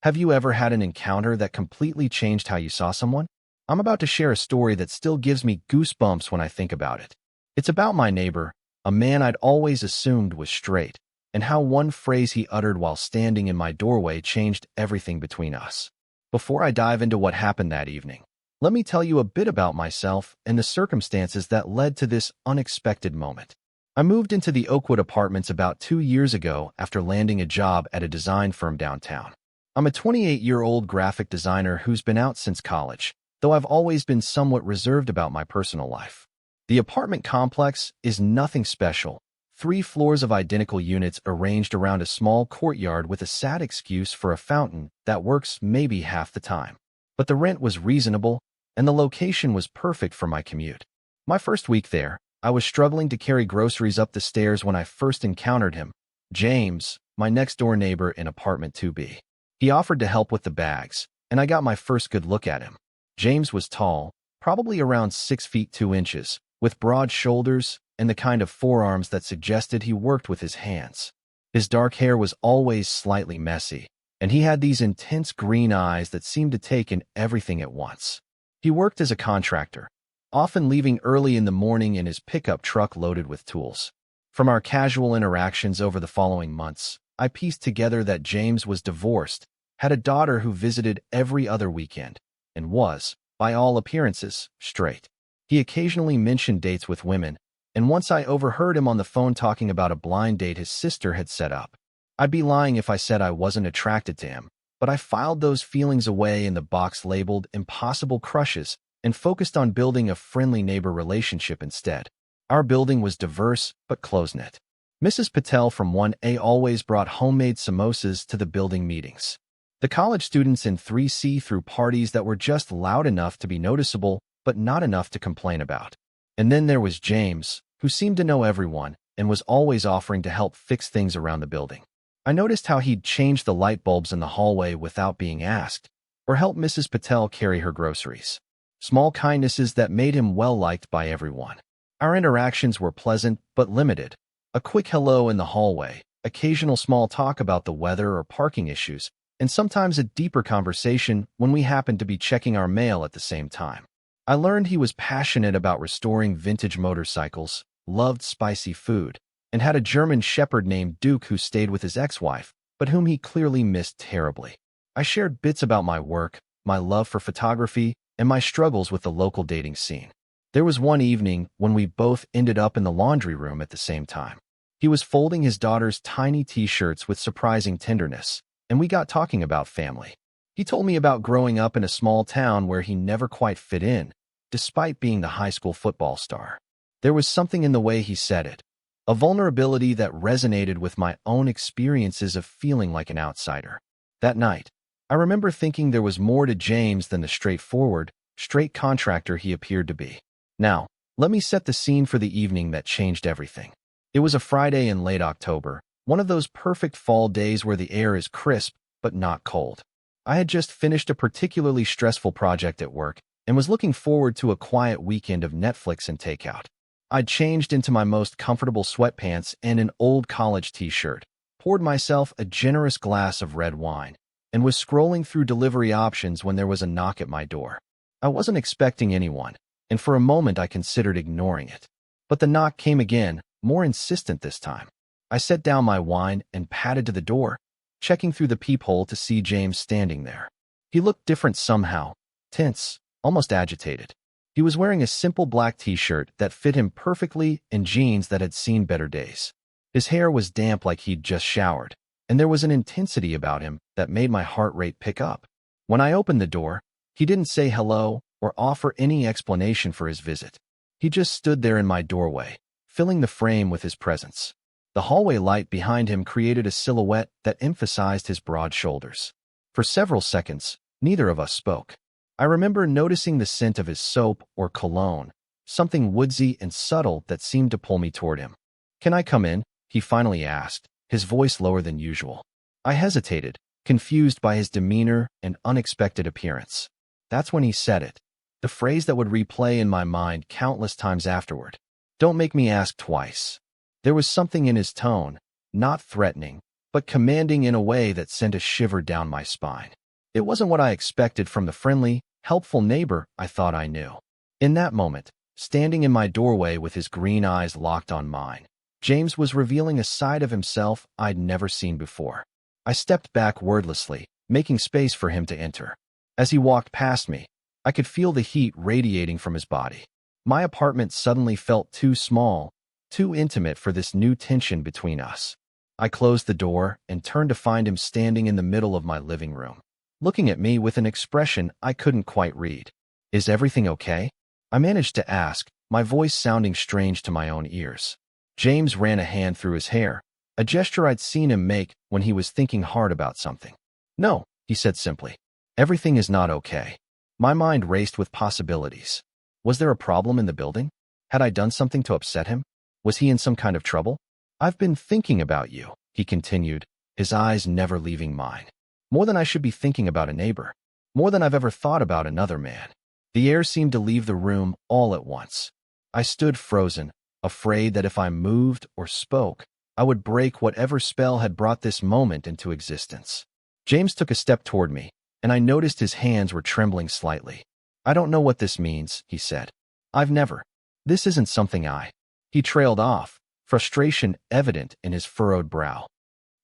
Have you ever had an encounter that completely changed how you saw someone? I'm about to share a story that still gives me goosebumps when I think about it. It's about my neighbor, a man I'd always assumed was straight, and how one phrase he uttered while standing in my doorway changed everything between us. Before I dive into what happened that evening, let me tell you a bit about myself and the circumstances that led to this unexpected moment. I moved into the Oakwood apartments about 2 years ago after landing a job at a design firm downtown. I'm a 28-year-old graphic designer who's been out since college, though I've always been somewhat reserved about my personal life. The apartment complex is nothing special. 3 floors of identical units arranged around a small courtyard with a sad excuse for a fountain that works maybe half the time. But the rent was reasonable, and the location was perfect for my commute. My first week there, I was struggling to carry groceries up the stairs when I first encountered him, James, my next-door neighbor in apartment 2B. He offered to help with the bags, and I got my first good look at him. James was tall, probably around 6 feet 2 inches, with broad shoulders and the kind of forearms that suggested he worked with his hands. His dark hair was always slightly messy, and he had these intense green eyes that seemed to take in everything at once. He worked as a contractor, often leaving early in the morning in his pickup truck loaded with tools. From our casual interactions over the following months, I pieced together that James was divorced, had a daughter who visited every other weekend, and was, by all appearances, straight. He occasionally mentioned dates with women, and once I overheard him on the phone talking about a blind date his sister had set up. I'd be lying if I said I wasn't attracted to him, but I filed those feelings away in the box labeled Impossible Crushes and focused on building a friendly neighbor relationship instead. Our building was diverse but close-knit. Mrs. Patel from 1A always brought homemade samosas to the building meetings. The college students in 3C threw parties that were just loud enough to be noticeable but not enough to complain about. And then there was James, who seemed to know everyone and was always offering to help fix things around the building. I noticed how he'd change the light bulbs in the hallway without being asked, or help Mrs. Patel carry her groceries. Small kindnesses that made him well-liked by everyone. Our interactions were pleasant but limited. A quick hello in the hallway, occasional small talk about the weather or parking issues, and sometimes a deeper conversation when we happened to be checking our mail at the same time. I learned he was passionate about restoring vintage motorcycles, loved spicy food, and had a German shepherd named Duke who stayed with his ex-wife, but whom he clearly missed terribly. I shared bits about my work, my love for photography, and my struggles with the local dating scene. There was one evening when we both ended up in the laundry room at the same time. He was folding his daughter's tiny t-shirts with surprising tenderness, and we got talking about family. He told me about growing up in a small town where he never quite fit in, despite being the high school football star. There was something in the way he said it, a vulnerability that resonated with my own experiences of feeling like an outsider. That night, I remember thinking there was more to James than the straightforward, straight contractor he appeared to be. Now, let me set the scene for the evening that changed everything. It was a Friday in late October, one of those perfect fall days where the air is crisp but not cold. I had just finished a particularly stressful project at work and was looking forward to a quiet weekend of Netflix and takeout. I'd changed into my most comfortable sweatpants and an old college t-shirt, poured myself a generous glass of red wine, and was scrolling through delivery options when there was a knock at my door. I wasn't expecting anyone, and for a moment I considered ignoring it. But the knock came again, more insistent this time. I set down my wine and padded to the door, checking through the peephole to see James standing there. He looked different somehow, tense, almost agitated. He was wearing a simple black t-shirt that fit him perfectly and jeans that had seen better days. His hair was damp like he'd just showered, and there was an intensity about him that made my heart rate pick up. When I opened the door, he didn't say hello or offer any explanation for his visit. He just stood there in my doorway, filling the frame with his presence. The hallway light behind him created a silhouette that emphasized his broad shoulders. For several seconds, neither of us spoke. I remember noticing the scent of his soap or cologne, something woodsy and subtle that seemed to pull me toward him. "Can I come in?" he finally asked, his voice lower than usual. I hesitated, confused by his demeanor and unexpected appearance. That's when he said it, the phrase that would replay in my mind countless times afterward. "Don't make me ask twice." There was something in his tone, not threatening, but commanding in a way that sent a shiver down my spine. It wasn't what I expected from the friendly, helpful neighbor I thought I knew. In that moment, standing in my doorway with his green eyes locked on mine, James was revealing a side of himself I'd never seen before. I stepped back wordlessly, making space for him to enter. As he walked past me, I could feel the heat radiating from his body. My apartment suddenly felt too small, too intimate for this new tension between us. I closed the door and turned to find him standing in the middle of my living room, looking at me with an expression I couldn't quite read. "Is everything okay?" I managed to ask, my voice sounding strange to my own ears. James ran a hand through his hair, a gesture I'd seen him make when he was thinking hard about something. "No," he said simply. "Everything is not okay." My mind raced with possibilities. Was there a problem in the building? Had I done something to upset him? Was he in some kind of trouble? "I've been thinking about you," he continued, his eyes never leaving mine. "More than I should be thinking about a neighbor. More than I've ever thought about another man." The air seemed to leave the room all at once. I stood frozen, afraid that if I moved or spoke, I would break whatever spell had brought this moment into existence. James took a step toward me, and I noticed his hands were trembling slightly. "I don't know what this means," he said. "I've never. This isn't something I—" He trailed off, frustration evident in his furrowed brow.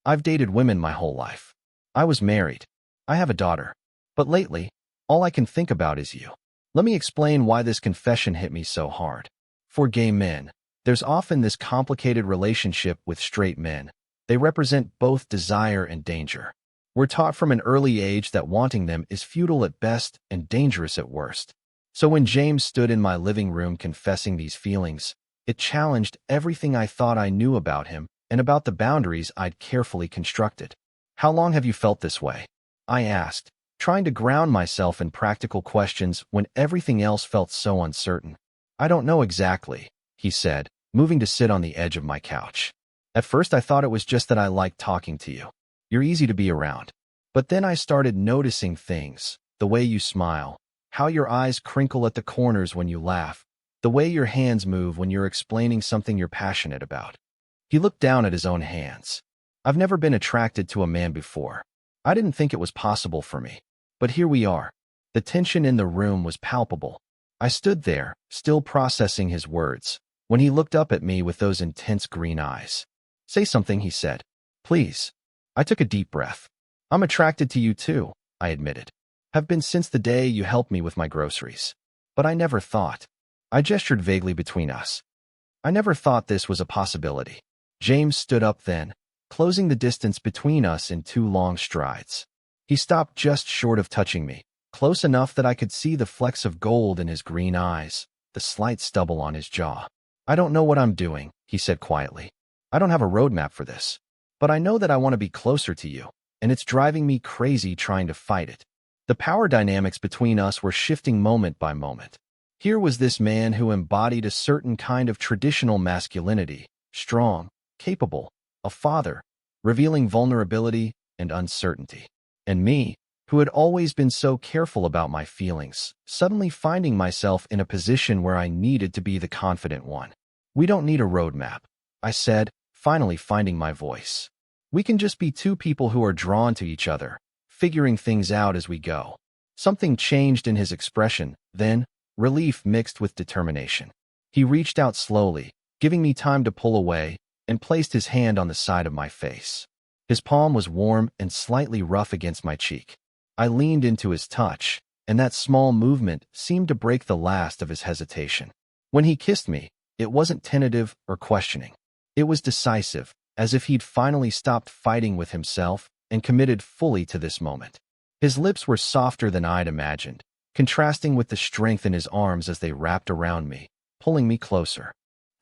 "I've dated women my whole life. I was married. I have a daughter. But lately, all I can think about is you." Let me explain why this confession hit me so hard. For gay men, there's often this complicated relationship with straight men. They represent both desire and danger. We're taught from an early age that wanting them is futile at best and dangerous at worst. So when James stood in my living room confessing these feelings, it challenged everything I thought I knew about him and about the boundaries I'd carefully constructed. "How long have you felt this way?" I asked, trying to ground myself in practical questions when everything else felt so uncertain. "I don't know exactly," he said, moving to sit on the edge of my couch. "At first I thought it was just that I liked talking to you. You're easy to be around. But then I started noticing things, the way you smile, how your eyes crinkle at the corners when you laugh, the way your hands move when you're explaining something you're passionate about." He looked down at his own hands. "I've never been attracted to a man before. I didn't think it was possible for me. But here we are." The tension in the room was palpable. I stood there, still processing his words, when he looked up at me with those intense green eyes. "Say something," he said. "Please." I took a deep breath. "I'm attracted to you too," I admitted. "Have been since the day you helped me with my groceries. But I never thought—" I gestured vaguely between us. "I never thought this was a possibility." James stood up then, closing the distance between us in 2 long strides. He stopped just short of touching me, close enough that I could see the flecks of gold in his green eyes, the slight stubble on his jaw. "I don't know what I'm doing," he said quietly. "I don't have a roadmap for this. But I know that I want to be closer to you, and it's driving me crazy trying to fight it." The power dynamics between us were shifting moment by moment. Here was this man who embodied a certain kind of traditional masculinity, strong, capable, a father, revealing vulnerability and uncertainty. And me, who had always been so careful about my feelings, suddenly finding myself in a position where I needed to be the confident one. "We don't need a roadmap," I said, finally finding my voice. "We can just be 2 people who are drawn to each other, figuring things out as we go." Something changed in his expression, then, relief mixed with determination. He reached out slowly, giving me time to pull away, and placed his hand on the side of my face. His palm was warm and slightly rough against my cheek. I leaned into his touch, and that small movement seemed to break the last of his hesitation. When he kissed me, it wasn't tentative or questioning. It was decisive, as if he'd finally stopped fighting with himself and committed fully to this moment. His lips were softer than I'd imagined, contrasting with the strength in his arms as they wrapped around me, pulling me closer.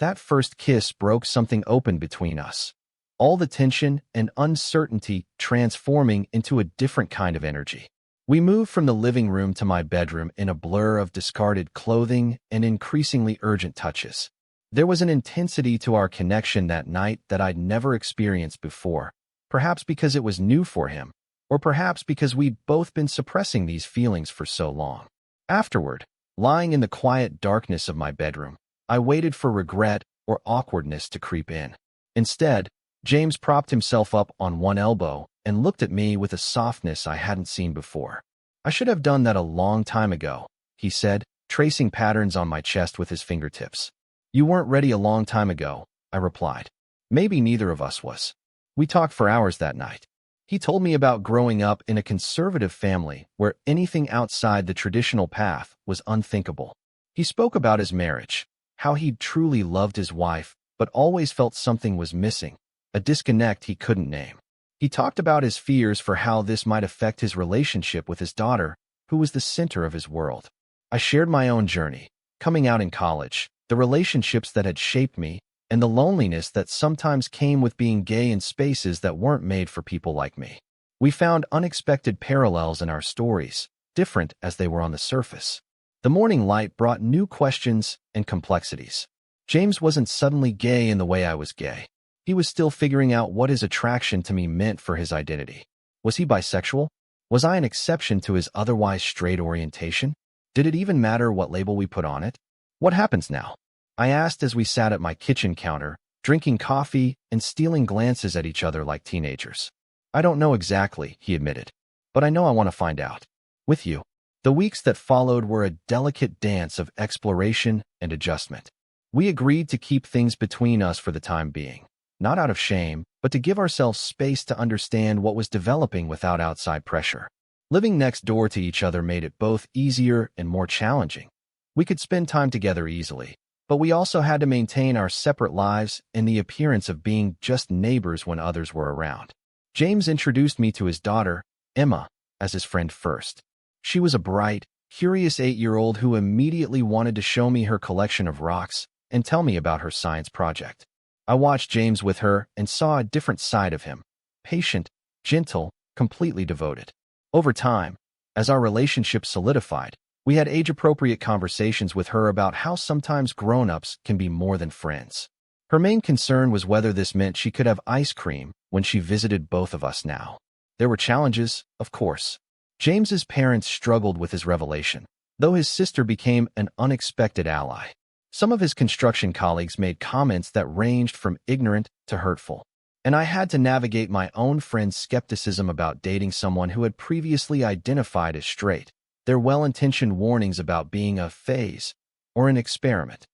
That first kiss broke something open between us, all the tension and uncertainty transforming into a different kind of energy. We moved from the living room to my bedroom in a blur of discarded clothing and increasingly urgent touches. There was an intensity to our connection that night that I'd never experienced before, perhaps because it was new for him, or perhaps because we'd both been suppressing these feelings for so long. Afterward, lying in the quiet darkness of my bedroom, I waited for regret or awkwardness to creep in. Instead, James propped himself up on one elbow and looked at me with a softness I hadn't seen before. I should have done that a long time ago, he said, tracing patterns on my chest with his fingertips. You weren't ready a long time ago, I replied. Maybe neither of us was. We talked for hours that night. He told me about growing up in a conservative family where anything outside the traditional path was unthinkable. He spoke about his marriage, how he'd truly loved his wife, but always felt something was missing, a disconnect he couldn't name. He talked about his fears for how this might affect his relationship with his daughter, who was the center of his world. I shared my own journey, coming out in college, the relationships that had shaped me, and the loneliness that sometimes came with being gay in spaces that weren't made for people like me. We found unexpected parallels in our stories, different as they were on the surface. The morning light brought new questions and complexities. James wasn't suddenly gay in the way I was gay. He was still figuring out what his attraction to me meant for his identity. Was he bisexual? Was I an exception to his otherwise straight orientation? Did it even matter what label we put on it? What happens now? I asked as we sat at my kitchen counter, drinking coffee and stealing glances at each other like teenagers. I don't know exactly, he admitted, but I know I want to find out. With you. The weeks that followed were a delicate dance of exploration and adjustment. We agreed to keep things between us for the time being, not out of shame, but to give ourselves space to understand what was developing without outside pressure. Living next door to each other made it both easier and more challenging. We could spend time together easily, but we also had to maintain our separate lives and the appearance of being just neighbors when others were around. James introduced me to his daughter, Emma, as his friend first. She was a bright, curious 8-year-old who immediately wanted to show me her collection of rocks and tell me about her science project. I watched James with her and saw a different side of him, patient, gentle, completely devoted. Over time, as our relationship solidified, we had age-appropriate conversations with her about how sometimes grown-ups can be more than friends. Her main concern was whether this meant she could have ice cream when she visited both of us now. There were challenges, of course. James's parents struggled with his revelation, though his sister became an unexpected ally. Some of his construction colleagues made comments that ranged from ignorant to hurtful, and I had to navigate my own friend's skepticism about dating someone who had previously identified as straight, their well-intentioned warnings about being a phase or an experiment.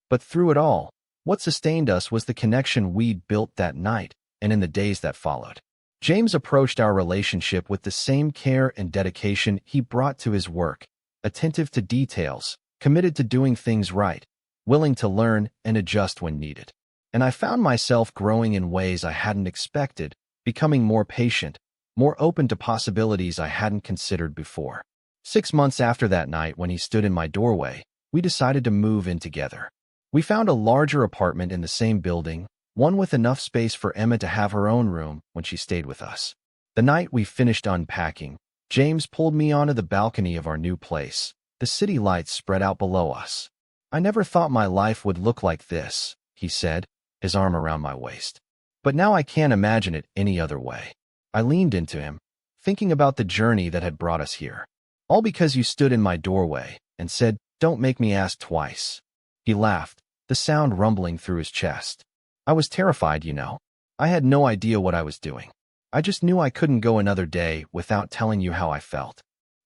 But through it all, what sustained us was the connection we'd built that night and in the days that followed. James approached our relationship with the same care and dedication he brought to his work, attentive to details, committed to doing things right, willing to learn and adjust when needed. And I found myself growing in ways I hadn't expected, becoming more patient, more open to possibilities I hadn't considered before. 6 months after that night when he stood in my doorway, we decided to move in together. We found a larger apartment in the same building, one with enough space for Emma to have her own room when she stayed with us. The night we finished unpacking, James pulled me onto the balcony of our new place. The city lights spread out below us. I never thought my life would look like this, he said, his arm around my waist. But now I can't imagine it any other way. I leaned into him, thinking about the journey that had brought us here. All because you stood in my doorway and said, "Don't make me ask twice." He laughed, the sound rumbling through his chest. I was terrified, you know. I had no idea what I was doing. I just knew I couldn't go another day without telling you how I felt.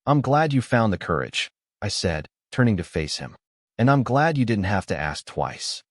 I'm glad you found the courage, I said, turning to face him. And I'm glad you didn't have to ask twice.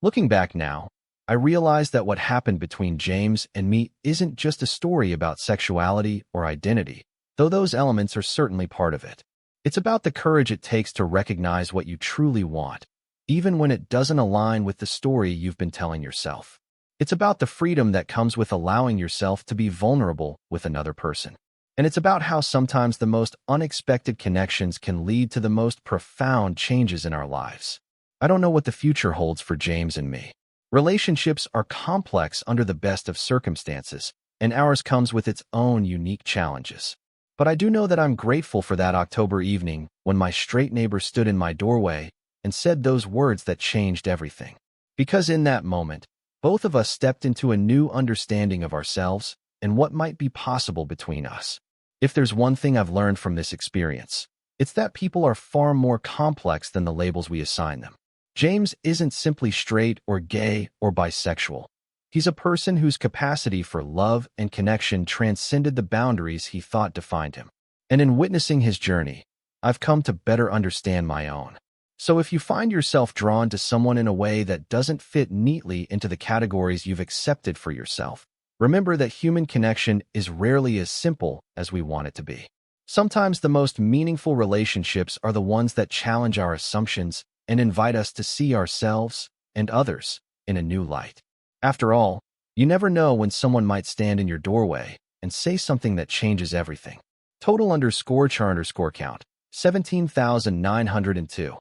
Looking back now, I realized that what happened between James and me isn't just a story about sexuality or identity, though those elements are certainly part of it. It's about the courage it takes to recognize what you truly want, even when it doesn't align with the story you've been telling yourself. It's about the freedom that comes with allowing yourself to be vulnerable with another person. And it's about how sometimes the most unexpected connections can lead to the most profound changes in our lives. I don't know what the future holds for James and me. Relationships are complex under the best of circumstances, and ours comes with its own unique challenges. But I do know that I'm grateful for that October evening when my straight neighbor stood in my doorway and said those words that changed everything. Because in that moment, both of us stepped into a new understanding of ourselves and what might be possible between us. If there's one thing I've learned from this experience, it's that people are far more complex than the labels we assign them. James isn't simply straight or gay or bisexual. He's a person whose capacity for love and connection transcended the boundaries he thought defined him. And in witnessing his journey, I've come to better understand my own. So if you find yourself drawn to someone in a way that doesn't fit neatly into the categories you've accepted for yourself, remember that human connection is rarely as simple as we want it to be. Sometimes the most meaningful relationships are the ones that challenge our assumptions and invite us to see ourselves and others in a new light. After all, you never know when someone might stand in your doorway and say something that changes everything. Total_char_count, 17,902.